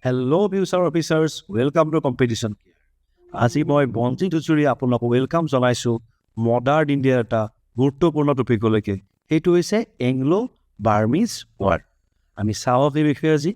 Hello, future officers. Welcome to competition. আজি মই বঞ্জিত হুজুৰি আপোনাক ৱেলকাম জনাইছোঁ মডাৰ্ণ ইণ্ডিয়াৰ এটা গুৰুত্বপূৰ্ণ টপিকলৈকে। সেইটো হৈছে এংলো বাৰ্মিজ ৱাৰ। আমি চাওঁ এই বিষয়ে আজি।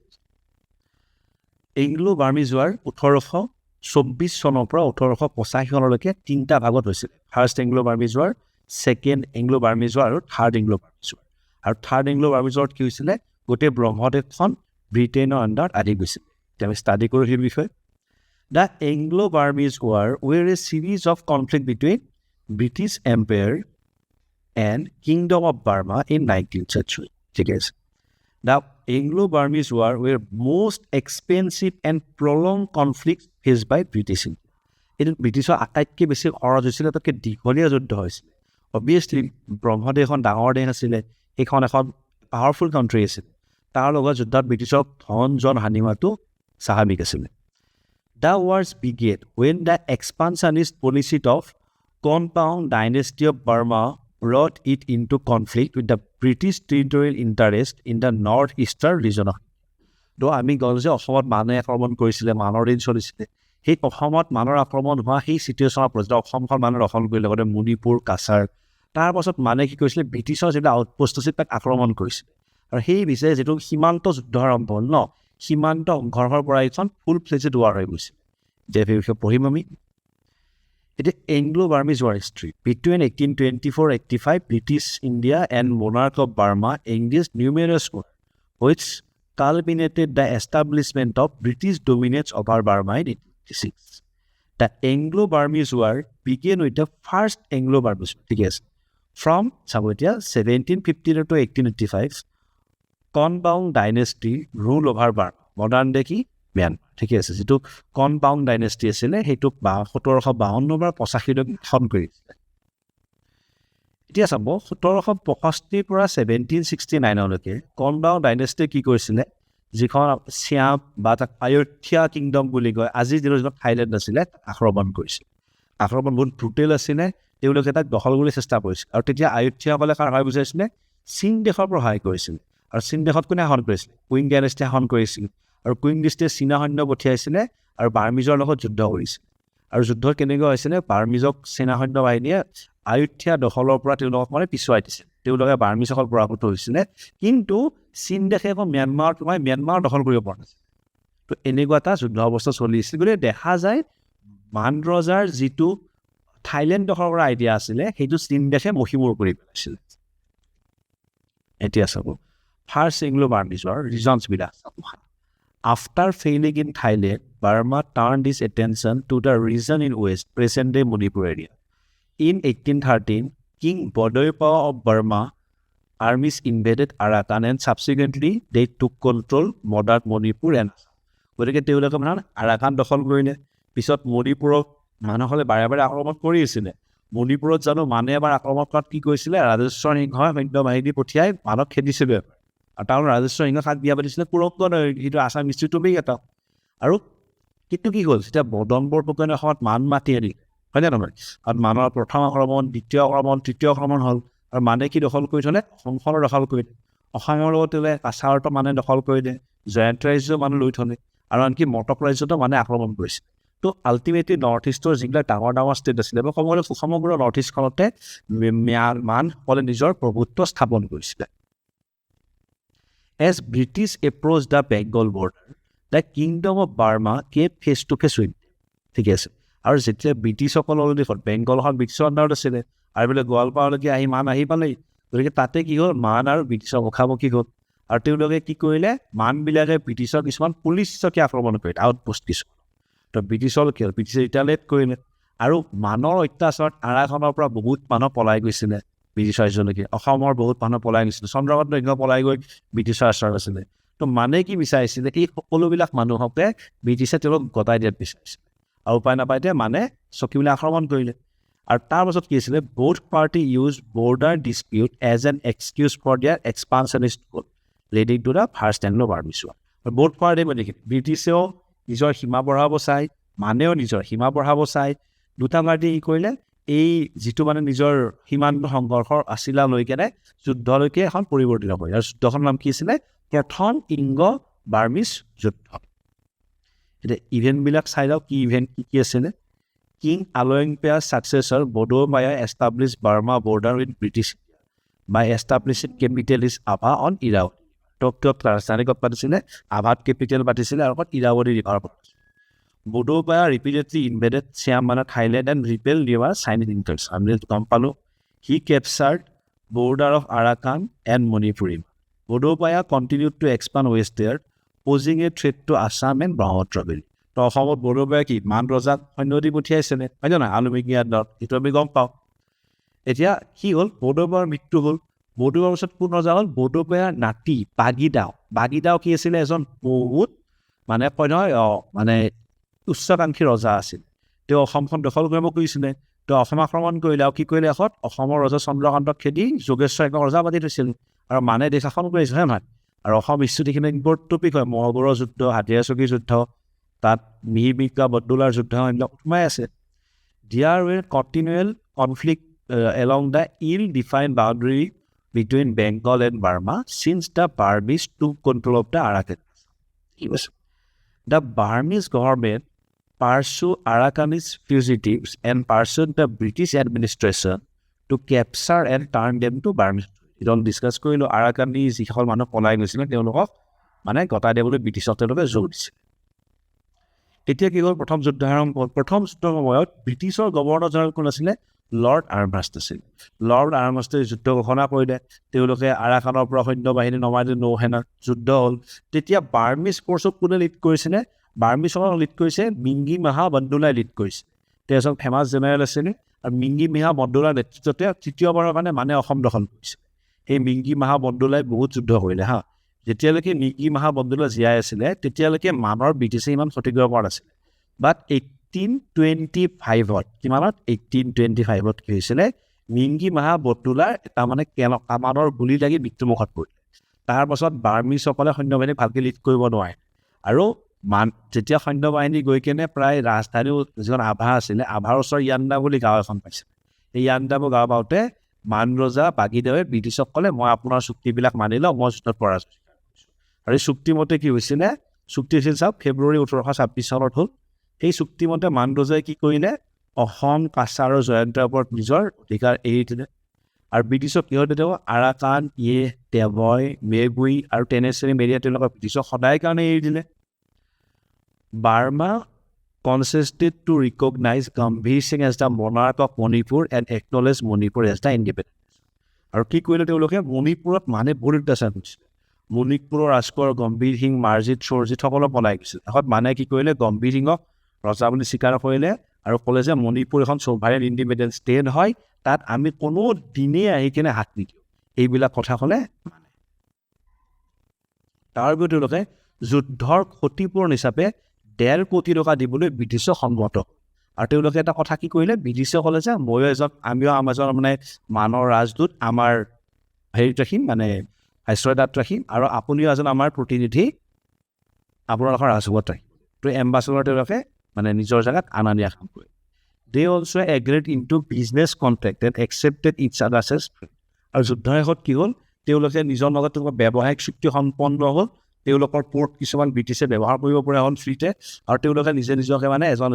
এংলো বাৰ্মিজ ৱাৰ 1824 চনৰ পৰা 1885 চনলৈকে তিনিটা ভাগত হৈছিল। First Anglo Burmese war, second Anglo Burmese war আৰু থাৰ্ড এংলো বাৰ্মিজ ৱাৰ। আৰু থাৰ্ড এংলো বাৰ্মিজ ৱাৰত কি হৈছিলে, গোটেই ব্ৰহ্মদেশখন ব্ৰিটেইনৰ আণ্ডাৰত আহি গৈছিল। এতিয়া আমি ষ্টাডি কৰোঁ সেই বিষয়ে। The Anglo-Burmese War were a series of conflicts between British Empire and Kingdom of Burma in 19th century. The Anglo-Burmese War were most expensive and prolonged conflicts faced by British India. এইটো ব্ৰিটিছৰ আটাইতকৈ বেছি খৰচ হৈছিলে, তাতকৈ দীঘলীয়া যুদ্ধ হৈছিলে। অবভিয়াছলি ব্ৰহ্মদেশ এখন ডাঙৰ দেশ আছিলে, সেইখন এখন পাৱাৰফুল কাণ্ট্ৰি আছিলে। তাৰ লগত যুদ্ধত ব্ৰিটিছক ধন জন হানি হোৱাটো স্বাভাৱিক আছিলে। The wars began when the expansionist policy of compound dynasty of Burma brought it into conflict with the British territorial interest in the northeastern region of India. তো আমি গ'ল যে অসমত মানুহে আক্ৰমণ কৰিছিলে, মানৰ দিন চলিছিলে। সেই অসমত মানৰ আক্ৰমণ হোৱা সেই চিটুৱেশ্যনৰ পৰ্যায়ত অসমখন মানুহ দখল কৰি লগতে মণিপুৰ, কাছাৰ, তাৰপাছত মানুহে কি কৰিছিলে, ব্ৰিটিছৰ যিবিলাক আউটপোষ্ট আছিল তাক আক্ৰমণ কৰিছিলে। আৰু সেই বিচাৰে যিটো সীমান্ত যুদ্ধ আৰম্ভ হ'ল ন, সীমান্ত সংঘৰ্ষৰ পৰা এখন ফুল ফ্লেজড ৱাৰ হৈ গৈছিল। যে বিষয়ে পঢ়িম আমি। এতিয়া Anglo Burmese war history between 1824-85 British India and monarch of Burma engaged numerous wars which culminated the establishment of British dominance over Burma in 1886. The Anglo-Burmese War began with the first Anglo-Burmese War. ঠিক আছে, from 1759 to 1885 compound dynasty rule over Burma. Modern day কি Myanmar. ঠিকে আছে, যিটো কনপাউণ্ড dynasty আছিলে সেইটো 1752 বা 85 শাসন কৰিছিলে। এতিয়া চাব 1765 পৰা 1769লৈকে কনপাউণ্ড ডাইনেষ্টিয়ে কি কৰিছিলে, যিখন শ্যাম বা তাক আয়োধ্যা কিংডম বুলি কয়, আজিৰ দিনৰ যিখন থাইলেণ্ড আছিলে, আক্ৰমণ কৰিছিল। আক্ৰমণ বহুত ব্ৰুটেল আছিলে, তেওঁলোকে তাক দখল কৰিবলৈ চেষ্টা কৰিছিল। আৰু তেতিয়া আয়োধ্যাসকলে কাৰ সহায় বিচাৰিছিলে, চীন দেশৰ পৰা সহায় কৰিছিল। আৰু চীন দেশত কোনে শাসন কৰিছিলে, কুইং ডাইনেষ্টিয়ে শাসন কৰিছিল। আৰু কুইং ডাইনেষ্টিয়ে চীনা সৈন্য পঠিয়াইছিলে আৰু বাৰ্মিজৰ লগত যুদ্ধ কৰিছিল। আৰু যুদ্ধ কেনেকুৱা হৈছিলে, বাৰ্মিজক চীনা সৈন্য বাহিনীয়ে আয়োধ্যা দখলৰ পৰা তেওঁলোকক পিছুৱাই দিছিল। তেওঁলোকে বাৰ্মিজসকল পৰাভূত হৈছিলে, কিন্তু চীন দেশে আকৌ ম্যানমাৰ দখল কৰিব পৰা নাছিল। তো এনেকুৱা এটা যুদ্ধ অৱস্থা চলি আছিল। গতিকে দেখা যায় মান ৰজাৰ যিটো থাইলেণ্ড দখল কৰা আইডিয়া আছিলে, সেইটো চীন দেশে মষিমূৰ কৰি পেলাইছিলে। এতিয়া চাব ফাৰ্ষ্ট এংলো-বাৰ্মিজ ৱাৰ ৰিজনছ বিলাক। After failing in Thailand, Burma turned its attention to the region in west, present-day Manipur area. In 1813, King Bodaipa of Burma armies invaded Arakan and subsequently they took control modern Manipur and Assam. গতিকে তেওঁলোকে আৰাকান দখল কৰিলে। পিছত মণিপুৰক মানুহসকলে বাৰে বাৰে আক্ৰমণ কৰি আছিলে। মণিপুৰত জানো মানুহে এবাৰ আক্ৰমণ কৰাত কি কৰিছিলে, ৰাজেশ্বৰ সিংহই সৈন্য বাহিনী পঠিয়াই মানুহক খেদিছিলে। আৰু তাৰ ৰাজেশ্বৰ সিংহক সাত বিয়া পাতিছিলে কুৰংগন, সেইটো আছাম ইনষ্টিটিউটেই এটা। আৰু কিন্তু কি হ'ল, যেতিয়া মদন বৰফুকনে অসমত মান মাতি আনিলে, হয়নে নহয়, আৰু মানৰ প্ৰথম আক্ৰমণ, দ্বিতীয় আক্ৰমণ, তৃতীয় আক্ৰমণ হ'ল। আৰু মানে কি দখল কৰি থ'লে, অসমখনৰ দখল কৰিলে। অসমৰ লগত কাছাৰতো মানে দখল কৰিলে, জয়ন্ত ৰাজ্য মানুহ লৈ থ'লে, আৰু আনকি মটক ৰাজ্যতো মানে আক্ৰমণ কৰিছিল। তো আল্টিমেটলি নৰ্থ ইষ্টৰ যিবিলাক ডাঙৰ ডাঙৰ ষ্টেট আছিলে, সমগ্ৰ নৰ্থ ইষ্টখনতে মানসকলে নিজৰ প্ৰভুত্ব স্থাপন কৰিছিলে। As British approached the Bengal border, the Kingdom of Burma came face to face with them. ঠিক আছে, আৰু যেতিয়া ব্ৰিটিছসকলৰ দেশত বেংগলখন ব্ৰিটিছৰ আণ্ডাৰত আছিলে, আৰু বোলে গোৱালপাৰালৈকে মান আহি পালেই, গতিকে তাতে কি হ'ল, মান আৰু ব্ৰিটিছৰ মুখামুখি হ'ল। আৰু তেওঁলোকে কি কৰিলে, মানবিলাকে ব্ৰিটিছৰ কিছুমান পুলিচ চকী আক্ৰমণ কৰিলে, আউটপোষ্ট কিছুমান। তো ব্ৰিটিছে ৰিটালিয়েট কৰিলে। আৰু মানৰ অত্যাচাৰত আৰাকানৰ পৰা বহুত মানুহ পলাই গৈছিলে ব্ৰিটিছ ৰাজ্যলৈকে। অসমৰ বহুত মানুহ পলাই গৈছিলে, চন্দ্ৰকান্ত সিংহ পলাই গৈ ব্ৰিটিছৰ আশ্ৰয়ত আছিলে। তো মানে কি বিচাৰিছিলে, এই সকলোবিলাক মানুহকে ব্ৰিটিছে তেওঁলোক গতাই দিয়াত বিচাৰিছিলে। আৰু উপায় নাপায় এতিয়া মানে চকীবিলাক আক্ৰমণ কৰিলে। আৰু তাৰপাছত কি আছিলে, both party used border dispute as an excuse for their expansionist goal, leading to the first Anglo-Burmese War. আৰু both party মানে কি, ব্ৰিটিছেও নিজৰ সীমা বঢ়াব চাই, মানেও নিজৰ সীমা বঢ়াব চাই, দুটা পাৰ্টি কি কৰিলে, এই যিটো মানে নিজৰ সীমান্ত সংঘৰ্ষৰ আছিলা লৈ কেনে যুদ্ধলৈকে এখন পৰিৱৰ্তিত কৰে। আৰু যুদ্ধখনৰ নাম কি আছিলে, প্ৰথম ইংলো বাৰ্মিজ যুদ্ধ। এতিয়া ইভেণ্টবিলাক চাই যাওঁ কি ইভেণ্ট কি আছিলে কিং আলয়ংপিয়াৰ ছাকচেছৰ বড়োপায়াই establish Burma border with British by establishing capitalist Ava on Irrawaddy. Tokyo ৰাজধানী ক'ত পাতিছিলে আভাত কেপিটেল পাতিছিলে আৰু ক'ত ইৰাৱতী ৰিভাৰ পাতিছিলে বড়োপায়া repeatedly invaded Siamana Thailand and repelled near Chinese interests. আমি গম পালোঁ he captured border of Arakan and Manipuri. Bordopaya continued to expand westward, posing a threat to Assam and Brahmaputra Valley. তো অসমত বড়োপায়া কি মান ৰজাক সৈন্য দি পঠিয়াইছিলে হয় জানো আলুমিগিয়াৰ দল এইটো আমি গম পাওঁ এতিয়া কি হ'ল বড়োপায়াৰ মৃত্যু হ'ল বড়োপায়াৰ পিছত কোন ৰজা হ'ল বড়োপায়াৰ নাতি বাগিদাও কি আছিলে এজন বহুত মানে কয় নহয় মানে উচ্চাকাংক্ষী ৰজা আছিল তেওঁ অসমখন দখল কৰিব খুজিছিলে তেওঁ অসম আক্ৰমণ কৰিলে আৰু কি কৰিলে এখত অসমৰ ৰজা চন্দ্ৰকান্তক খেদি যোগেশ্বৰ এক ৰজা পাতি থৈছিল আৰু মানে দেশ শাসন কৰিছিল হয় নহয় আৰু অসম বিশ্বতিখিনি ইম্পৰ্ট টপিক হয় মহাবুৰৰ যুদ্ধ হাতীয়াচকী যুদ্ধ তাত মিহিবিকা বদদুলাৰ যুদ্ধ এইবিলাক সোমাই আছে দিয়াৰ ৱে কণ্টিনিউৱেল conflict along the ill-defined boundary between Bengal and Burma since the Burmese took control of the Arakan. The Burmese government pursued Arakanese fugitives and pursued the British administration to capture and turn them to Burmese. It all discuss কৰিলোঁ Arakanese যিসকল মানুহ পলাই গৈছিলে তেওঁলোকক মানে গতাই দিবলৈ ব্ৰিটিছক তেওঁলোকে জোৰ দিছিল এতিয়া কি হ'ল প্ৰথম যুদ্ধ সময়ত ব্ৰিটিছৰ গভৰ্ণৰ জেনেৰেল কোন আছিলে লৰ্ড আৰ্মহাষ্ট আছিল লৰ্ড আৰ্মহাষ্টে যুদ্ধ ঘোষণা কৰিলে তেওঁলোকে আৰাকানৰ পৰা সৈন্য বাহিনী নমাই দিলে নৌসেনাৰ যুদ্ধ হ'ল তেতিয়া বাৰ্মিজ ফ'ৰ্চক কোনে লিড কৰিছিলে বাৰ্মিজক লিড কৰিছে মিংগি মাহা বন্দুলাই লিড কৰিছে তেওঁ এজন ফেমাছ জেনেৰেল আছিলে আৰু মিংগি মাহা বন্দুলাৰ নেতৃত্বতে তৃতীয়বাৰৰ কাৰণে মানে অসম দখল কৰিছে সেই মিংগি মাহা বন্দুলাই বহুত যুদ্ধ কৰিলে হা যেতিয়ালৈকে মিংগি মাহা বন্দুলা জীয়াই আছিলে তেতিয়ালৈকে মানৰ ব্ৰিটিছে ইমান ক্ষতি কৰিব পৰা নাছিলে বাট 1825 কিমানত 1825 কি হৈছিলে মিংগি মাহা বদুলাৰ এটা মানে কামানৰ গুলি লাগি মৃত্যুমুখত পৰিলে তাৰ পাছত বাৰ্মিজসকলে সৈন্যবাহিনী ভালকৈ লিড কৰিব নোৱাৰে আৰু যেতিয়া সৈন্যবাহিনী গৈ কেনে প্ৰায় ৰাজধানী যিখন আভা আছিলে আভাৰ ওচৰ ইয়াণ্ডা বুলি গাঁও এখন পাইছিলে এই ইয়াণ্ডাবোৰ গাঁও পাওঁতে মান ৰজা বাগিদাৱে ব্ৰিটিছসকলে মই আপোনাৰ চুক্তিবিলাক মানি লওঁ মই যুদ্ধত পৰাজয় আৰু এই চুক্তিমতে কি হৈছিলে চুক্তি হৈছিল চাওক ফেব্ৰুৱাৰী 1826 চনত হ'ল এই চুক্তিমতে মান ৰজাই কি কৰিলে অসম কাছাৰ আৰু জয়ন্তৰ ওপৰত নিজৰ অধিকাৰ এৰি দিলে আৰু ব্ৰিটিছক কিহতে তেওঁ আৰাকান টেবয় মেগুই আৰু টেনেচেৰী মেৰিয়া তেওঁলোকৰ ব্ৰিটিছক সদায় কাৰণে এৰি দিলে Verma কনচেষ্টেড to recognise Gambhir Singh as the monarch of Manipur and acknowledge Manipur as the independent আৰু কি কৰিলে তেওঁলোকে মণিপুৰত মানে বহুত অত্যাচাৰ কৰিছিলে মণিপুৰৰ ৰাজকোঁৱৰ গম্ভীৰ সিং মাৰ্জিত চৰজিতসকলক পলাই গৈছিল এখন মানে কি কৰিলে গম্ভীৰ সিঙক ৰজা বুলি স্বীকাৰ কৰিলে আৰু ক'লে যে মণিপুৰ এখন ছভাৰেইন ইণ্ডিপেণ্ডেণ্ট ষ্টেট হয় তাত আমি কোনো দিনেই আহি কিনে হাত নিদিওঁ এইবিলাক কথা ক'লে মানে তাৰ বিৰুদ্ধে তেওঁলোকে যুদ্ধৰ ক্ষতিপূৰণ হিচাপে 1.5 কোটি টকা দিবলৈ ব্ৰিটিছক সন্মত আৰু তেওঁলোকে এটা কথা কি কৰিলে ব্ৰিটিছে ক'লে যে ময়ো আমিও আমাৰ মানে মানৰ ৰাজদূত আমাৰ হেৰিত ৰাখিম মানে আশ্ৰয়দাত ৰাখিম আৰু আপুনিও এজন আমাৰ প্ৰতিনিধি আপোনালোকৰ ৰাজহুৱাত ৰাখিম তো এম্বাছাডৰ তেওঁলোকে মানে নিজৰ জেগাত আনা নিয়া কাম কৰে they also' agreed into business contract and accepted its others as friend আৰু যুদ্ধ শেষত কি হ'ল তেওঁলোকে নিজৰ লগত তেওঁলোকৰ ব্যৱসায়িক চুক্তি সম্পন্ন হ'ল তেওঁলোকৰ পৰ্ট কিছুমান ব্ৰিটিছে ব্যৱহাৰ কৰিব পৰা হ'ল ফ্ৰীতে আৰু তেওঁলোকে নিজকে মানে এজন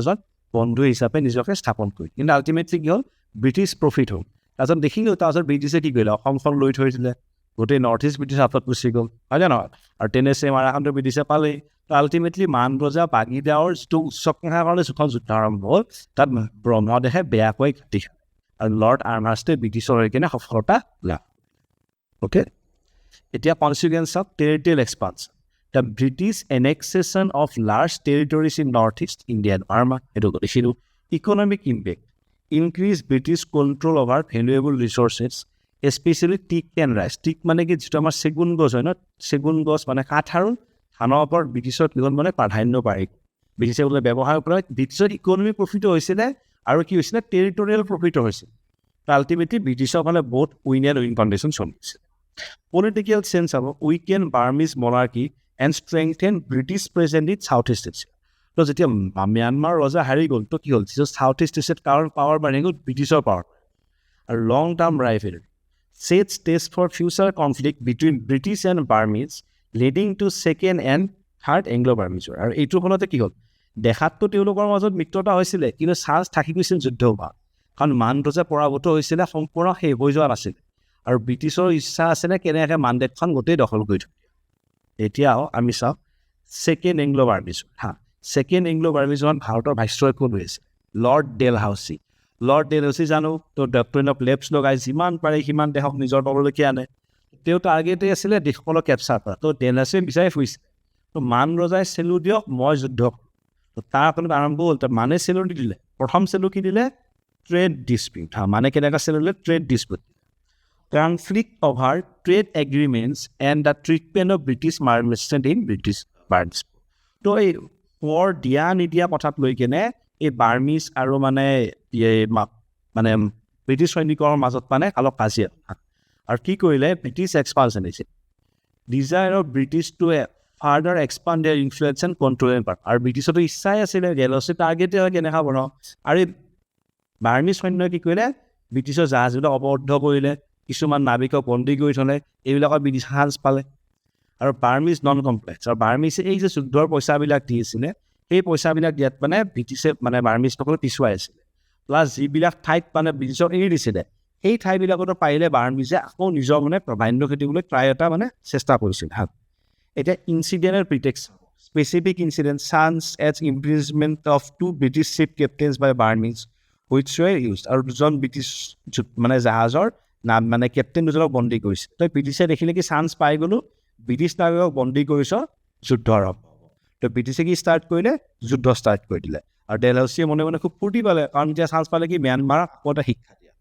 বন্ধু হিচাপে নিজকে স্থাপন কৰি কিন্তু আল্টিমেটলি কি হ'ল ব্ৰিটিছ প্ৰফিট হ'ল তাৰপিছত দেখিলোঁ তাৰপিছত ব্ৰিটিছে কি কৰিলে অসমখন লৈ থৈছিলে গোটেই নৰ্থ ইষ্ট ব্ৰিটিছ হাতত গুচি গ'ল হয় নে নহয় আৰু টেনেচেৰী আৰাকানটো ব্ৰিটিছে পালেই তো আল্টিমেটলি মান ৰজা বাগিদাৱৰ যিটো উচ্চকাংক্ষাৰ কাৰণে যিখন যুদ্ধ আৰম্ভ হ'ল তাত ব্ৰহ্মদেশে বেয়াকৈ ঘাটি খালে আৰু লৰ্ড আৰ্মহাষ্টে ব্ৰিটিছৰ হৈ কিনে সফলতা লাভ অ'কে এতিয়া consequence of territorial expansion the British annexation of large territories in North East India and Burma এইটো দেখিলোঁ economic impact increase British control over valuable resources especially teak and rice teak মানে কি যিটো আমাৰ চেগুন গছ হয় ন চেগুন গছ মানে কাঠ আৰু ধানৰ ওপৰত ব্ৰিটিছৰ কিহত মানে প্ৰাধান্য পায় ব্ৰিটিছে বোলে ব্যৱহাৰ কৰা ব্ৰিটিছৰ ইকনমিক প্ৰফিটো হৈছিলে আৰু কি হৈছিলে টেৰিটৰিয়েল প্ৰফিটো হৈছিল আল্টিমেটলি ব্ৰিটিছৰ ফালে বহুত উইন এণ্ড উইন কণ্ডিশ্যন চলি আছিল পলিটিকেল চেঞ্জ হ'ব weaken Burmese monarchy and strengthen British present in South East Asia তো যেতিয়া ম্যানমাৰ ৰজা হাৰি গ'ল তো কি হ'ল চাউথ ইষ্ট এছিয়াত পাৱাৰ বাঢ়ি গ'ল ব্ৰিটিছৰ পাৱাৰ আৰু লং term ৰাইভেলৰী set stage for future conflict between British and Burmese, leading to second and third Anglo-Burmese war. আৰু এইটোৰ ফলতে কি হ'ল দেখাততো তেওঁলোকৰ মাজত মিত্ৰতা হৈছিলে, কিন্তু চান্স থাকি গৈছিল যুদ্ধ হোৱা, কাৰণ মানৰজা পৰাভূত হৈছিলে, সম্পূৰ্ণ শেষ হৈ যোৱা নাছিল, আৰু ব্ৰিটিছৰ ইচ্ছা আছিলে কেনেকৈ মানদেশখন গোটেই দখল কৰি থৈ দিয়া। এতিয়াও আমি চাওঁ second Anglo Burmese war. Second Anglo Burmese ৱাৰত ভাৰতৰ ভাইচৰয় কোন হৈ আছে? Lord Dalhousie. লৰ্ড ডেলহাউচি জানো তো ডক্ট্ৰিন অফ লেপছ লগাই যিমান পাৰে সিমান দেশক নিজৰ তললৈকে আনে। তেওঁ টাৰ্গেটে আছিলে দেশসকলক কেপচাৰ কৰা। তো ডেলহাউচিয়ে বিচাৰি ফুৰিছে তো মান ৰজাই চেলু দিয়ক, মই যুদ্ধ কৰোঁ। তো তাৰ কাৰণে আৰম্ভ হ'ল, তো মানে চেলু দি দিলে। প্ৰথম চেলু কি দিলে? Trade dispute. মানে কেনেকৈ চেলু দিলে? Trade dispute. Conflict over trade agreements and the treatment of British merchant in British Burmese. তো এই কৰ দিয়া নিদিয়া কথাত লৈ কেনে এই বাৰ্মিজ আৰু মানে ব্ৰিটিছ সৈনিকৰ মাজত মানে অলপ কাজিয়া। আৰু কি কৰিলে? British expansionist desire of British to further expand their influence and control and power. আৰু ব্ৰিটিছতো ইচ্ছাই আছিলে ডেলহাউচি টাৰ্গেটে হয় কেনেকুৱা বনাওঁ। আৰু বাৰ্মিজ সৈন্যই কি কৰিলে? ব্ৰিটিছৰ জাহাজবিলাক অৱৰুদ্ধ কৰিলে, কিছুমান নাবিকক বন্দী কৰি থ'লে, এইবিলাকৰ ব্ৰিটিছ চান্স পালে। আৰু বাৰ্মিজ নন কমপ্লেক্স, আৰু বাৰ্মিছে এই যে যুদ্ধৰ পইচাবিলাক দি আছিলে, সেই পইচাবিলাক দিয়াত মানে ব্ৰিটিছে মানে বাৰ্মিজসকলে পিছুৱাই আছিলে। প্লাছ যিবিলাক ঠাইত মানে ব্ৰিটিছক এৰি দিছিলে, সেই ঠাইবিলাকতো পাৰিলে বাৰ্মিজে আকৌ নিজৰ মানে প্ৰাধান্য খেদিবলৈ প্ৰায় এটা মানে চেষ্টা কৰিছিল। এতিয়া ইনচিডেণ্ট আৰু pretext, specific incident chance as imprisonment of 2 British ship captains by Burmese which were use. আৰু দুজন ব্ৰিটিছ মানে জাহাজৰ নাম মানে কেপ্টেইন দুজনক বন্দী কৰিছে। তো ব্ৰিটিছে দেখিলে কি চান্স পাই গ'লোঁ, ব্ৰিটিছ নাগৰিকক বন্দী কৰিছ, যুদ্ধ আৰম্ভ হ'ব। তো ব্ৰিটিছে কি ষ্টাৰ্ট কৰিলে? যুদ্ধ ষ্টাৰ্ট কৰি দিলে। আৰু ডেলহাউচিয়ে মনে মনে খুব ফূৰ্তি পালে, কাৰণ এতিয়া চান্স পালে কি ম্যানমাৰক আকৌ এটা শিক্ষা দিয়া।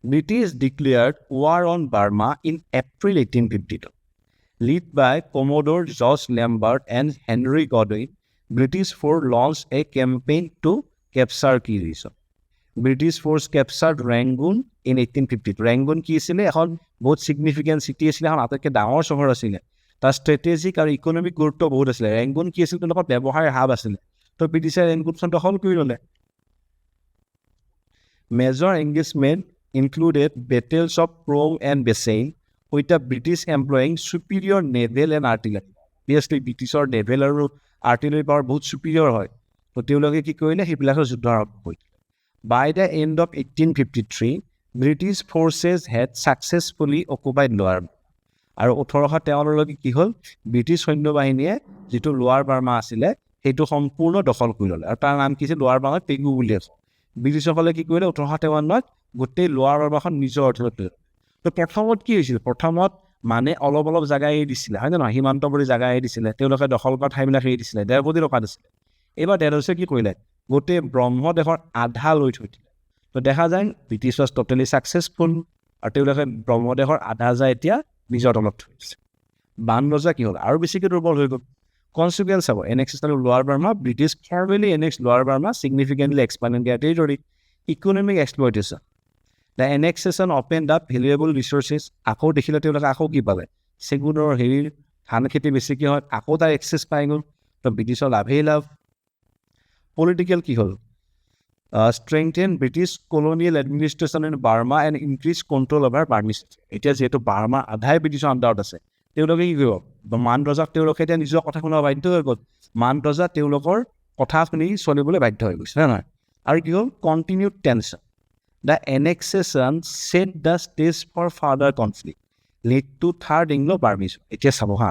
British declared war on Burma in April 1852, lead by Commodore George Lambert and Henry Godwin. British force launch a campaign to capture কি region. British force captured Rangoon in 1852। Rangoon কি আছিলে? এখন বহুত ছিগনিফিকেণ্ট চিটি আছিলে, এখন আটাইতকৈ ডাঙৰ চহৰ আছিলে, তাৰ ষ্ট্ৰেটেজিক আৰু ইকনমিক গুৰুত্ব বহুত আছিলে। ৰেংগুন কি আছিল? তেওঁলোকৰ ব্যৱসায়ৰ হাব আছিলে। তো ব্ৰিটিছে ৰেংগুনখন দখল কৰি ল'লে। Major engagement included battles of Prome and Bassein with the British employing superior naval and artillery. Obviously ব্ৰিটিছৰ নেভেল আৰু আৰ্টিলাৰী পাৱাৰ বহুত চুপিৰিয়ৰ হয়। তো তেওঁলোকে কি কৰিলে? সেইবিলাকৰ যুদ্ধ আৰম্ভ কৰিলে। By the end of 1853, British forces had successfully occupied Lower Burma. আৰু 1853 কি হ'ল? ব্ৰিটিছ সৈন্যবাহিনীয়ে যিটো লোৱাৰ বাৰ্মা আছিলে সেইটো সম্পূৰ্ণ দখল কৰি ল'লে, আৰু তাৰ নাম কি আছিল? লোৱাৰ বাৰ্মা পেগু বুলি আছে। ব্ৰিটিছসকলে কি কৰিলে? 1853 গোটেই লোৱাৰ বাৰ্মাখন নিজৰ অধীনত লৈ ল'লে। তো প্ৰথমত কি হৈছিল? প্ৰথমত মানে অলপ অলপ জেগা এৰি দিছিলে, হয় নে নহয়? সীমান্তৱৰ্তী জেগা এৰি দিছিলে, তেওঁলোকে দখল কৰা ঠাইবিলাক এৰি দিছিলে, ডেৰপতি ৰখা দিছিলে। এইবাৰ ডেলহাউচিয়ে কি কৰিলে? গোটেই ব্ৰহ্মদেশৰ আধা লৈ থৈ দিলে। তো দেখা যায় ব্ৰিটিছ ৱাজ ট'টেলি ছাকচেছফুল, আৰু তেওঁলোকে ব্ৰহ্মদেশৰ আধা যায় এতিয়া নিজৰ তলত থৈ দিছে। বান ৰজা কি হ'ল? আৰু বেছিকৈ দুৰ্বল হৈ গ'ল। কনচিকুৱেঞ্চ হ'ব, এনেক্সেছন অফ লোৱাৰ Verma. British formally annex Lower Burma, significantly expanded their territory. Economic exploitation, the annexation open the valuable resources. আকৌ দেখিলে তেওঁলোকে আকৌ কি পালে? চেগুনৰ হেৰিৰ ধান খেতি বেছিকৈ হয়, আকৌ তাৰ এক্সেছ পাই গ'ল। তো ব্ৰিটিছৰ লাভেই লাভ। পলিটিকেল কি হ'ল? strengthen British colonial administration in Burma and increase control over Burmese. এতিয়া যেহেতু বাৰ্মা আধাই ব্ৰিটিছৰ আণ্ডাৰত আছে, তেওঁলোকে কি কৰিব? মান ৰজাক তেওঁলোকে এতিয়া নিজৰ কথা শুনিব বাধ্য হৈ গ'ল। মান ৰজা তেওঁলোকৰ কথা শুনি চলিবলৈ বাধ্য হৈ গৈছে, নহয়? আৰু কি হ'ল? Continued tension. The annexation set the stage for further conflict, lead to third Anglo Burmese. এতিয়া চাব হা,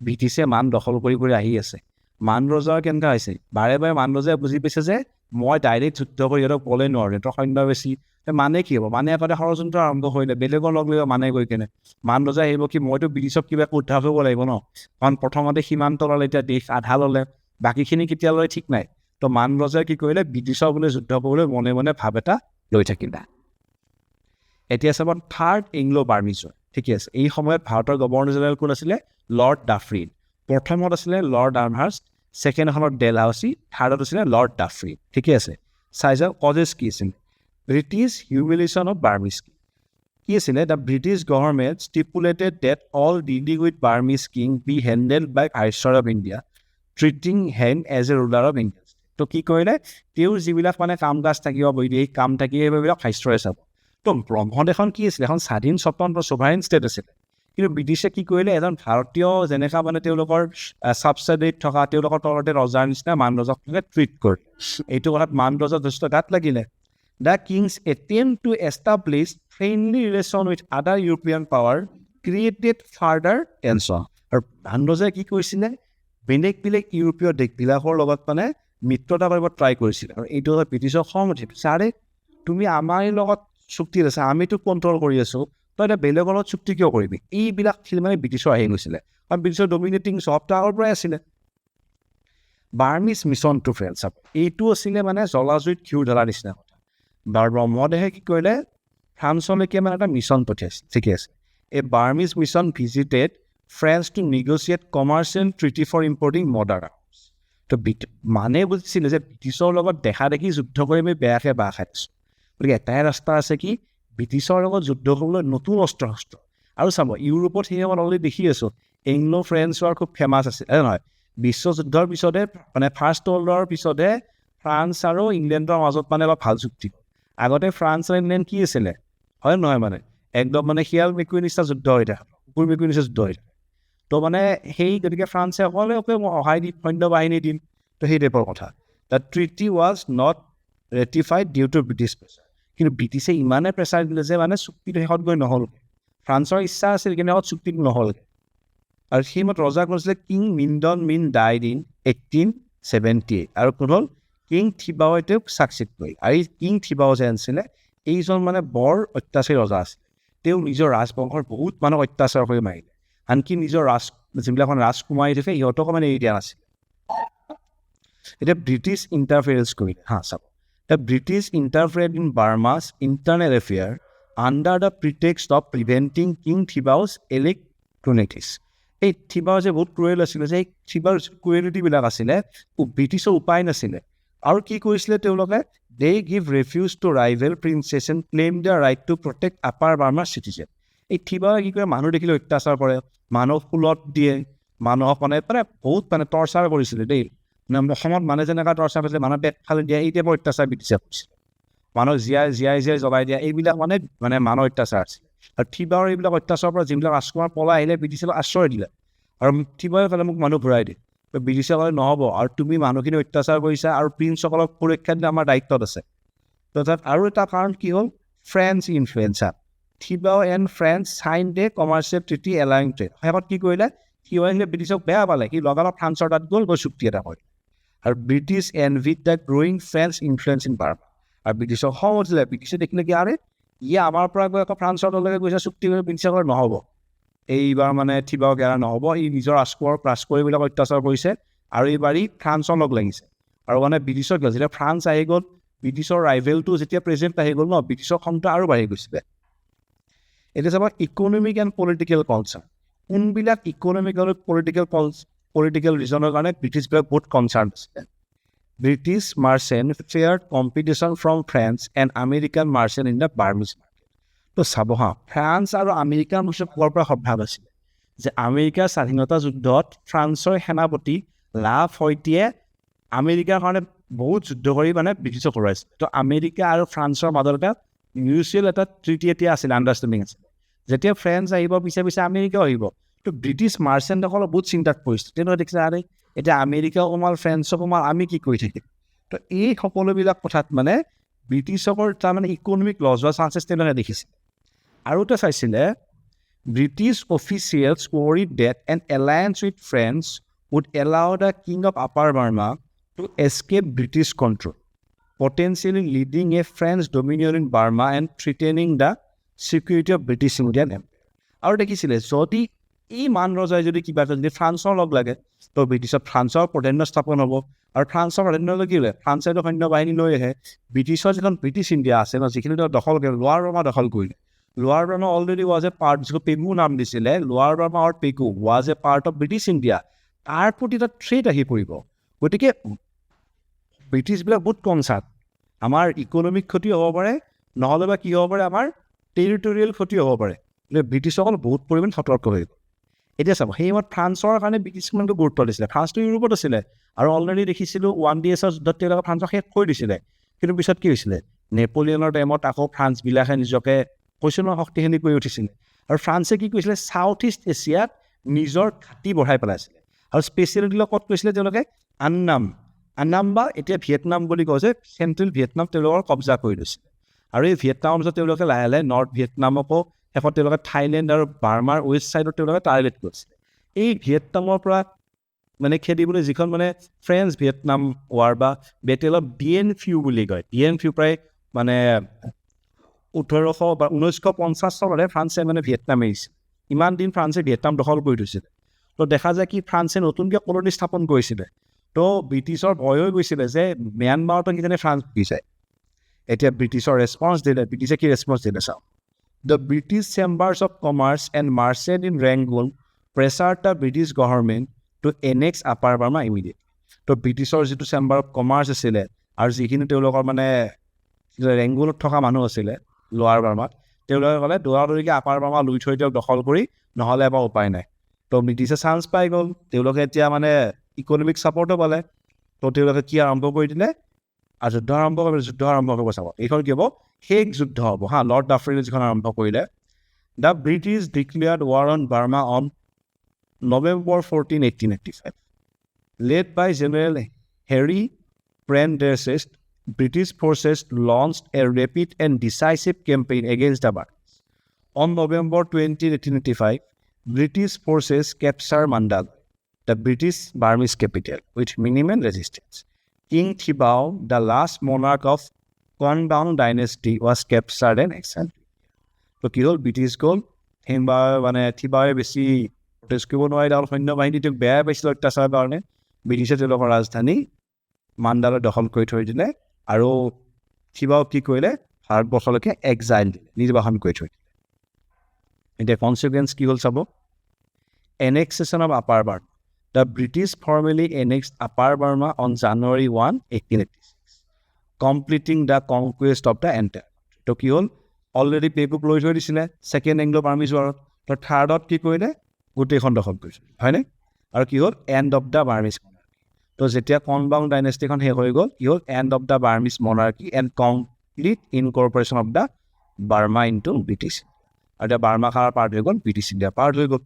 ব্ৰিটিছে মান দখল কৰি কৰি আহি আছে। মান ৰজাৰ কেনেকুৱা হৈছে? বাৰে বাৰে মান ৰজাই বুজি পাইছে যে মই ডাইৰেক্ট যুদ্ধ কৰি সিহঁতক ক'লে নোৱাৰোঁ, সিহঁতৰ সৈন্য বেছি। মানে কি হ'ব? মানে আগতে ষড়যন্ত্ৰ আৰম্ভ কৰিলে, বেলেগৰ লগ লৈ মানে গৈ কেনে মান ৰজাই আহিব কি মইতো ব্ৰিটিছক কিবা উদ্ধাৰ কৰিব লাগিব ন, কাৰণ প্ৰথমতে সীমান্ত ল'লে, এতিয়া দেশ আধা ল'লে, বাকীখিনি কেতিয়া লয় ঠিক নাই। তো মান ৰজাই কি কৰিলে? ব্ৰিটিছৰ বোলে যুদ্ধ কৰিবলৈ মনে মনে ভাৱ এটা লৈ থাকিলে। এতিয়া চাব থাৰ্ড এংলো বাৰ্মিজ ৱাৰ। ঠিকে আছে, এই সময়ত ভাৰতৰ গভৰ্ণৰ জেনেৰেল কোন আছিলে? লৰ্ড ডাফৰিন। প্ৰথমত আছিলে লৰ্ড আৰ্মহাৰ্ষ্ট, ছেকেণ্ড এখনত ডেলহাউচি, থাৰ্ডত আছিলে লৰ্ড ডাফৰিন। ঠিকে আছে, চাই যাওক কজেছ কি আছিল। ব্ৰিটিছ হিউমিলিয়েশ্যন অফ বাৰ্মিজ কি আছিলে? The British government stipulated that all dealing with Burmese king be handled by viceroy of India, treating him as a ruler of India. তো কি কৰিলে? তেওঁৰ যিবিলাক মানে কাম কাজ থাকিব, বৈদেশিক কাম থাকিব, সেইবিলাক ভাইচৰয়ে চাব। তো ব্ৰহ্মদেশখন কি আছিলে? এখন স্বাধীন স্বতন্ত্ৰ ছভাৰেইন ষ্টেট আছিলে। কিন্তু ব্ৰিটিছে কি কৰিলে এজন ভাৰতীয় যেনেকা মানে তেওঁলোকৰ ছাবচিডিত থকা তেওঁলোকৰ তলতে ৰজাৰ নিচিনা মান ৰজাক ট্ৰিট কৰে এইটো কথাত মান ৰজা যথেষ্ট গাত লাগিলে The king's attempt to establish friendly relation with other European power created further tension. আৰু মান ৰজাই কি কৰিছিলে বেলেগ ইউৰোপীয় দেশবিলাকৰ লগত মানে মিত্ৰতা কৰিব ট্ৰাই কৰিছিলে আৰু এইটো ব্ৰিটিছৰ খং উঠিল ছাৰে তুমি আমাৰ লগত চুক্তিত আছে আমিতো কণ্ট্ৰল কৰি আছোঁ তই এতিয়া বেলেগৰ লগত চুক্তি কিয় কৰিবি এইবিলাক মানে ব্ৰিটিছৰ আহি গৈছিলে কাৰণ ব্ৰিটিছৰ ডমিনেটিং সবটা আগৰ পৰাই আছিলে বাৰ্মিজ মিছন টু ফ্ৰেন্স এইটো আছিলে মানে জলাজুইত ঘিউ ঢলাৰ নিচিনা কথা ব্ৰহ্মদেৱে কি কৰিলে ফ্ৰান্সলৈকে মানে এটা মিছন পঠিয়াইছিল ঠিকে আছে এই Burmese mission visited French to negotiate commercial treaty for importing modern arms তো মানে বুজিছিলে যে ব্ৰিটিছৰ লগত দেখা দেখি যুদ্ধ কৰি আমি বেয়াকৈ বাহ খাই আছোঁ গতিকে এটাই ৰাস্তা আছে কি ব্ৰিটিছৰ লগত যুদ্ধ কৰিবলৈ নতুন অস্ত্ৰ শস্ত্ৰ আৰু চাব ইউৰোপত সেই সময়ত অলৰেডি দেখি আছোঁ এংলো ফ্ৰেঞ্চ ৱাৰ খুব ফেমাছ আছিল নহয় বিশ্বযুদ্ধৰ পিছতে মানে ফাৰ্ষ্ট ৱৰ্ল্ড ৱাৰৰ পিছতে ফ্ৰান্স আৰু ইংলেণ্ডৰ মাজত মানে অলপ ভাল চুক্তি আগতে ফ্ৰান্স আৰু ইংলেণ্ড কি আছিলে হয় নহয় মানে একদম মানে শিয়াল মেকুৰী নিচিনা যুদ্ধ হৈ থাকে কুকুৰ মেকুৰী নিচিনা যুদ্ধ হৈ থাকে তো মানে সেই গতিকে ফ্ৰান্সে অকলে মই সহায় দিম সৈন্য বাহিনী দিম তো সেই টাইপৰ কথা the treaty was not ratified due to British pressure কিন্তু ব্ৰিটিছে ইমানে প্ৰেছাৰ দিলে যে মানে চুক্তিটো শেষত গৈ নহ'লগৈ ফ্ৰান্সৰ ইচ্ছা আছিল কিন্তু শেষত চুক্তিটো নহ'লগৈ আৰু সেইমত ৰজা কৈছিলে কিং মিণ্ডন মিন ডাইড ইন 1878 আৰু কোন হ'ল কিং থিবাওৱে তেওঁক ছাকচিড কৰিল আৰু এই কিং থিবাও যে আছিলে এইজন মানে বৰ অত্যাচাৰী ৰজা আছিল তেওঁ নিজৰ ৰাজবংশৰ বহুত মানুহক অত্যাচাৰ কৰি মাৰিলে আনকি নিজৰ যিবিলাক ৰাজকুমাৰী থাকে সিহঁতকো মানে এৰি দিয়া নাছিল এতিয়া ব্ৰিটিছ ইণ্টাৰফেৰেঞ্চ কৰিলে চাব the British interfered in Burma's internal affair under the pretext of preventing King Thibaw's ইলেক্ট্ৰনিটিছ এই থিবাও যে বহুত ক্ৰুৱেল আছিলে যে এই থিবাৰ ক্ৰুৱেলিটিবিলাক আছিলে ব্ৰিটিছৰ উপায় নাছিলে আৰু কি কৰিছিলে তেওঁলোকে they give refuse to rival princes and claim the right to protect upper বাৰ্মাৰ চিটিজেন এই থিবাই কি কৰে মানুহ দেখিলে অত্যাচাৰ কৰে মানুহক ফুলত দিয়ে মানুহক মানে বহুত মানে টৰ্চাৰ কৰিছিলে দেই মানে অসমত মানে যেনেকুৱা টৰ্চাৰ কৰিছিলে মানুহ পেট ফালি দিয়া এই টাইপৰ অত্যাচাৰ ব্ৰিটিছে কৰিছিলে মানুহক জীয়াই জ্বলাই দিয়া এইবিলাক মানে মানুহ অত্যাচাৰ আছিলে আৰু থিবাৰ এইবিলাক অত্যাচাৰৰ পৰা যিবিলাক ৰাজকুমাৰ পলাই আহিলে ব্ৰিটিছে আশ্ৰয় দিলে আৰু থিবাই ক'লে মোক মানুহ ঘূৰাই দিয়ে ব্ৰিটিছে ক'লে নহ'ব আৰু তুমি মানুহখিনি অত্যাচাৰ কৰিছা আৰু প্ৰিন্সসকলক সুৰক্ষা দিয়া আমাৰ দায়িত্বত আছে তো তাত আৰু এটা কাৰণ কি হ'ল French influencer Thibaw and French sign the commercial treaty allowing trade শেষত কি কৰিলে থিবাও আহিলে ব্ৰিটিছক বেয়া পালে সি লগালগ ফ্ৰান্সৰ তাত গ'ল চুক্তি এটা কৰিলে আৰু British envied the growing French influence in Burma আৰু ব্ৰিটিছক খং উঠিলে ব্ৰিটিছে দেখিলে কি আৰে ইয়ে আমাৰ পৰা গৈ আকৌ ফ্ৰান্সৰ তললৈকে গৈছে চুক্তি কৰি ব্ৰিটিছে ক'লে নহ'ব এইবাৰ মানে থিবাও গেৰা নহ'ব ই নিজৰ ৰাজকুমাৰবিলাক অত্যাচাৰ কৰিছে আৰু এইবাৰ ই ফ্ৰান্সৰ লগ লাগিছে আৰু মানে ব্ৰিটিছৰ যেতিয়া ফ্ৰান্স আহি গ'ল ব্ৰিটিছৰ ৰাইভেলটো যেতিয়া প্ৰেজেণ্ট আহি গ'ল ব্ৰিটিছৰ খংটো আৰু বাঢ়ি গৈছিলে এতিয়া চাব ইকনমিক এণ্ড পলিটিকেল কনচাৰ্ণ কোনবিলাক ইকনমিক আৰু পলিটিকেল ৰিজনৰ কাৰণে ব্ৰিটিছবিলাক বহুত কনচাৰ্ণ আছিলে British merchant feared competition from French and American merchant in the Burmese market তো চাব ফ্ৰান্স আৰু আমেৰিকাৰ মাজত ক'ৰ পৰা সদ্ভাৱ আছিলে যে আমেৰিকাৰ স্বাধীনতা যুদ্ধত ফ্ৰান্সৰ সেনাপতি লা ফয়টিয়ে আমেৰিকাৰ কাৰণে বহুত যুদ্ধ কৰি মানে ব্ৰিটিছক হৰুৱাইছিল তো আমেৰিকা আৰু ফ্ৰান্সৰ মাজত এটা মিউচুৱেল এটা ট্ৰিটি এতিয়া আছিলে আণ্ডাৰষ্টেণ্ডিং আছিলে যেতিয়া ফ্ৰেন্স আহিব পিছে আমেৰিকাও আহিব তো ব্ৰিটিছ মাৰ্চেণ্টসকলৰ বহুত চিন্তাত পৰিছিল তেনেকুৱা দেখিছে আৰে এতিয়া আমেৰিকাও কমাল ফ্ৰেন্সো কমাল আমি কি কৰি থাকিম তো এই সকলোবিলাক কথাত মানে ব্ৰিটিছকৰ তাৰমানে ইকনমিক লছ হোৱা চান্সেছ তেওঁলোকে দেখিছিল আৰু এটা চাইছিলে British officials worried that an alliance with French would allow the king of Upper Burma to escape British control, potentially leading a French dominion in Burma and threatening the security of British Indian Empire. আৰু দেখিছিলে যদি এই মান ৰজাই যদি কিবা এটা যদি ফ্ৰান্সৰ লগ লাগে তো ব্ৰিটিছত ফ্ৰান্সৰ প্ৰাধান্য স্থাপন হ'ব আৰু ফ্ৰান্সৰ প্ৰাধান্য কি হ'লে ফ্ৰান্সে সৈন্য বাহিনী লৈ আহে ব্ৰিটিছৰ যিখন ব্ৰিটিছ ইণ্ডিয়া আছে যিখিনি তেওঁ দখল কৰিলে লোৱাৰ বাৰ্মা দখল কৰিলে lower Burma already was a part যিটো পেগু নাম দিছিলে লোৱাৰ বাৰ্মা আৰু Pegu was a part of British India তাৰ প্ৰতি এটা থ্ৰেট আহি পৰিব গতিকে ব্ৰিটিছবিলাক বহুত কনচাৰ্ণ আমাৰ ইকনমিক ক্ষতি হ'ব পাৰে নহ'লে বা কি হ'ব পাৰে আমাৰ টেৰিটৰিয়েল ক্ষতি হ'ব পাৰে গতিকে ব্ৰিটিছসকল বহুত পৰিমাণ সতৰ্ক হৈ গ'ল এতিয়া চাব সেই সময়ত ফ্ৰান্সৰ কাৰণে ব্ৰিটিছ কিমানকৈ গুৰুত্ব দিছিলে ফ্ৰান্সটো ইউৰোপত আছিলে আৰু অলৰেডি দেখিছিলোঁ 1DS যুদ্ধত তেওঁলোকে ফ্ৰান্সক শেষ কৰি দিছিলে কিন্তু পিছত কি হৈছিলে নেপলিয়নৰ টাইমত আকৌ ফ্ৰান্সবিলাকে নিজকে কৈছিল শক্তিশালী কৰি উঠিছিলে আৰু ফ্ৰান্সে কি কৰিছিলে সাউথ ইষ্ট এছিয়াত নিজৰ ঘাটি বঢ়াই পেলাইছিলে আৰু স্পেচিয়েলি ক'ত কৈছিলে তেওঁলোকে আন্নাম বা এতিয়া ভিয়েটনাম বুলি কয় যে চেণ্ট্ৰেল ভিয়েটনাম তেওঁলোকৰ কব্জা কৰি লৈছিলে আৰু এই ভিয়েটনামৰ পিছত তেওঁলোকে লাহে লাহে নৰ্থ ভিয়েটনামকো শেষত তেওঁলোকে থাইলেণ্ড আৰু বাৰ্মাৰ ৱেষ্ট ছাইডত তেওঁলোকে টাৰ্গেট কৰিছিলে এই ভিয়েটনামৰ পৰা মানে খেদিবলৈ যিখন মানে ফ্ৰেঞ্চ ভিয়েটনাম ৱাৰ বা বেটেল অফ ডিএন ফিউ বুলি কয় ডিএন ফিউ প্ৰায় মানে 1800 বা 1950 চনতে ফ্ৰান্সে মানে ভিয়েটনাম এৰিছিল ইমান দিন ফ্ৰান্সে ভিয়েটনাম দখল কৰি থৈছিলে তো দেখা যায় কি ফ্ৰান্সে নতুনকৈ কলনী স্থাপন কৰিছিলে তো ব্ৰিটিছৰ ভয় হৈ গৈছিলে যে ম্যানমাৰতো কিজানি ফ্ৰান্স গুচি যায় এতিয়া ব্ৰিটিছৰ ৰেছপন্স দিলে ব্ৰিটিছে কি ৰেছপন্স দিলে চাওঁ the British chambers of commerce and merchant in Rangoon pressure the British government to annex upper Burma immediate তো ব্ৰিটিছৰ যিটো চেম্বাৰ অফ কমাৰ্চ আছিলে আৰু যিখিনি তেওঁলোকৰ মানে ৰেংগুনত থকা মানুহ আছিলে লোৱাৰ বাৰ্মাত তেওঁলোকে ক'লে দৌৰাদৌৰিকৈ আপাৰ বাৰ্মা লৈ থৈ দিয়ক দখল কৰি নহ'লে এবাৰ উপায় নাই তো ব্ৰিটিছে চান্স পাই গ'ল তেওঁলোকে এতিয়া মানে ইকনমিক ছাপৰ্টো পালে তো তেওঁলোকে কি আৰম্ভ কৰি দিলে আৰু যুদ্ধ আৰম্ভ কৰিব চাব এইখন কি হ'ব শেষ যুদ্ধ হ'ব লৰ্ড ডাফৰিনে যিখন আৰম্ভ কৰিলে the British declared war on Burma on November 14, 1885. Led by General Harry Prendergast, British forces launched a rapid and decisive campaign against the Burmese. On November 20, 1885, British forces captured Mandalay, the British Burmese capital, with minimal resistance. King Thibaw, the last monarch of Kwanbang dynasty, was captured and exiled. So, কি হ'ল British গ'ল সেইবাৰ মানে থিবাৱে বেছি protest কৰিব নোৱাৰিলে আৰু সৈন্য বাহিনীটোক বেয়া পাইছিলে অত্যাচাৰৰ কাৰণে ব্ৰিটিছে তেওঁলোকৰ ৰাজধানী মাণ্ডালৈ দখল কৰি থৈ দিলে আৰু থিবাও কি কৰিলে ভাৰতবৰ্ষলৈকে এক্সাইল দিলে নিৰ্বাসন কৰি থৈ দিলে এতিয়া কনচিকুৱেঞ্চ কি হ'ল চাব annexation of upper Burma the British formally annexed upper Burma on January 1, 1886 completing the conquest of the entire তো কি হ'ল অলৰেডি পেবুক লৈ থৈ দিছিলে ছেকেণ্ড এংলো বাৰ্মিজ ৱাৰত তো থাৰ্ডত কি কৰিলে গোটেইখন দখল কৰিছিল হয়নে আৰু কি হ'ল end of the Burmese monarchy তো যেতিয়া কনবাং ডাইনেষ্টিখন শেষ হৈ গ'ল কি হ'ল end of the Burmese monarchy and complete incorporation of the Burma into British আৰু এতিয়া বাৰ্মা খাৰ পাৰ্ট হৈ গ'ল ব্ৰিটিছ ইণ্ডিয়া পাৰ্ট হৈ গ'ল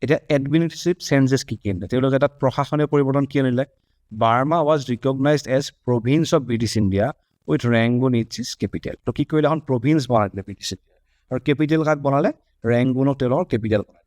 এতিয়া এডমিনিষ্ট্ৰেটিভ চেঞ্জেছ কি আনিলে তেওঁলোকে তাত প্ৰশাসনীয় পৰিৱৰ্তন কি আনিলে Burma was recognised as province of British India with Rangoon its capital তো কি কৰিলে এখন প্ৰভিন্স বনাই দিলে ব্ৰিটিছ ইণ্ডিয়া আৰু কেপিটেল কাক বনালে ৰেংগুনক তেওঁলোকৰ কেপিটেল বনাই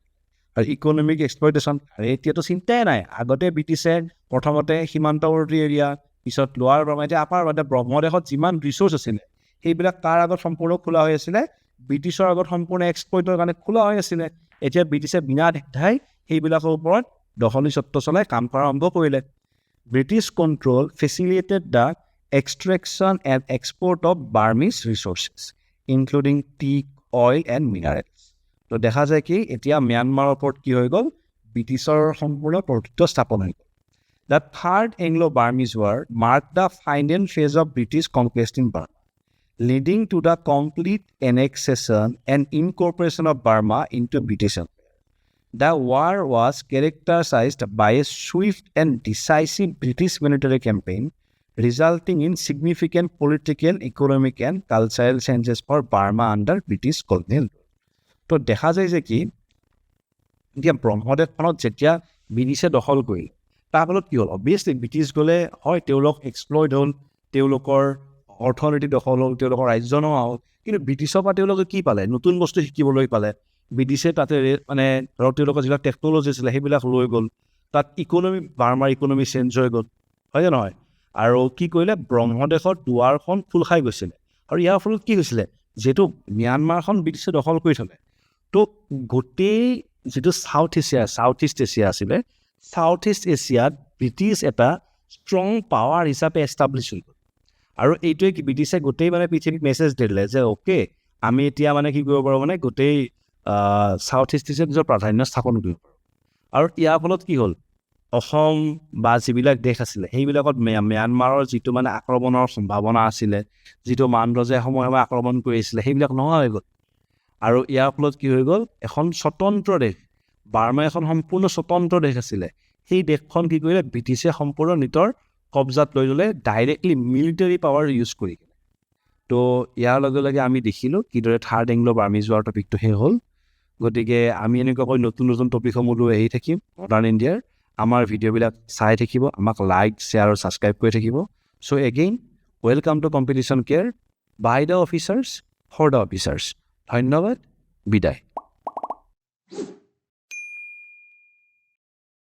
আৰু ইকনমিক এক্সপ্লইটেশ্যন আৰু এতিয়াতো চিন্তাই নাই আগতে ব্ৰিটিছে প্ৰথমতে সীমান্তৱৰ্তী এৰিয়া পিছত লোৱাৰ বাৰ্মা এতিয়া আপাৰ বাৰ্মা ব্ৰহ্মদেশত যিমান ৰিচোৰ্চ আছিলে সেইবিলাক তাৰ আগত সম্পূৰ্ণ খোলা হৈ আছিলে ব্ৰিটিছৰ আগত সম্পূৰ্ণ এক্সপ্লইটৰ কাৰণে খোলা হৈ আছিলে এতিয়া ব্ৰিটিছে বিনা দ্বিধাই সেইবিলাকৰ ওপৰত দখলী স্বত্ব চলাই কাম কৰা আৰম্ভ কৰিলে British control facilitated the extraction and export of Burmese resources including T oil and minerals তো দেখা যায় কি এতিয়া ম্যানমাৰৰ ওপৰত কি হৈ গ'ল ব্ৰিটিছৰ সম্পূৰ্ণ কৰ্তৃত্ব স্থাপন হৈ গ'ল the third Anglo Burmese war mark the final phase of British conquest in Burma leading to the complete annexation and incorporation of Burma into British empire the war was characterized by a swift and decisive British military campaign resulting in significant political, economic and cultural changes for Burma under British colonial rule. তো দেখা যায় যে কি এতিয়া ব্ৰহ্মদেশখনত যেতিয়া ব্ৰিটিছে দখল কৰিলে তাৰ ফলত কি হ'ল অবভিয়াছলি ব্ৰিটিছ গ'লে হয় তেওঁলোক এক্সপ্লইড হ'ল তেওঁলোকৰ অৰ্থনীতি দখল হ'ল তেওঁলোকৰ ৰাজ্য নোহোৱা হ'ল কিন্তু ব্ৰিটিছৰ পৰা তেওঁলোকে কি পালে নতুন বস্তু শিকিবলৈ পালে ব্ৰিটিছে তাতে মানে ধৰক তেওঁলোকৰ যিবিলাক টেকন'লজি আছিলে সেইবিলাক লৈ গ'ল তাত বাৰ্মাৰ ইকনমি চেঞ্জ হৈ গ'ল হয় নে নহয় আৰু কি কৰিলে ব্ৰহ্মদেশৰ দুৱাৰখন খোল খাই গৈছিলে আৰু ইয়াৰ ফলত কি হৈছিলে যিহেতু ম্যানমাৰখন ব্ৰিটিছে দখল কৰি থ'লে তো গোটেই যিটো সাউথ ইষ্ট এছিয়া আছিলে সাউথ ইষ্ট এছিয়াত ব্ৰিটিছ এটা ষ্ট্ৰং পাৱাৰ হিচাপে এষ্টাব্লিছ হৈ গ'ল আৰু এইটোৱে কি ব্ৰিটিছে গোটেই মানে পৃথিৱীক মেছেজ দিলে যে অ'কে আমি এতিয়া মানে কি কৰিব পাৰোঁ মানে গোটেই সাউথ ইষ্ট এছিয়াত নিজৰ প্ৰাধান্য স্থাপন কৰিব পাৰোঁ আৰু ইয়াৰ ফলত কি হ'ল অসম বা যিবিলাক দেশ আছিলে সেইবিলাকত ম্যানমাৰৰ যিটো মানে আক্ৰমণৰ সম্ভাৱনা আছিলে যিটো মানৰজাই সময়ে সময়ে আক্ৰমণ কৰি আছিলে সেইবিলাক নোহোৱা হৈ গ'ল আৰু ইয়াৰ ফলত কি হৈ গ'ল এখন স্বতন্ত্ৰ দেশ বাৰ্মা এখন সম্পূৰ্ণ স্বতন্ত্ৰ দেশ আছিলে সেই দেশখন কি কৰিলে ব্ৰিটিছে সম্পূৰ্ণ নিজৰ কব্জাত লৈ ল'লে ডাইৰেক্টলি মিলিটাৰী পাৱাৰ ইউজ কৰি তো তো ইয়াৰ লগে লগে আমি দেখিলোঁ কিদৰে থাৰ্ড এংলো বাৰ্মিজ ৱাৰ টপিকটো শেষ হ'ল গতিকে আমি এনেকুৱাকৈ নতুন নতুন টপিকসমূহ লৈ আহি থাকিম মডাৰ্ণ ইণ্ডিয়াৰ আমাৰ ভিডিঅ'বিলাক চাই থাকিব আমাক লাইক শ্বেয়াৰ আৰু ছাবস্ক্ৰাইব কৰি থাকিব so' again welcome to competition care by the officers for the officers ধন্যবাদ বিদায়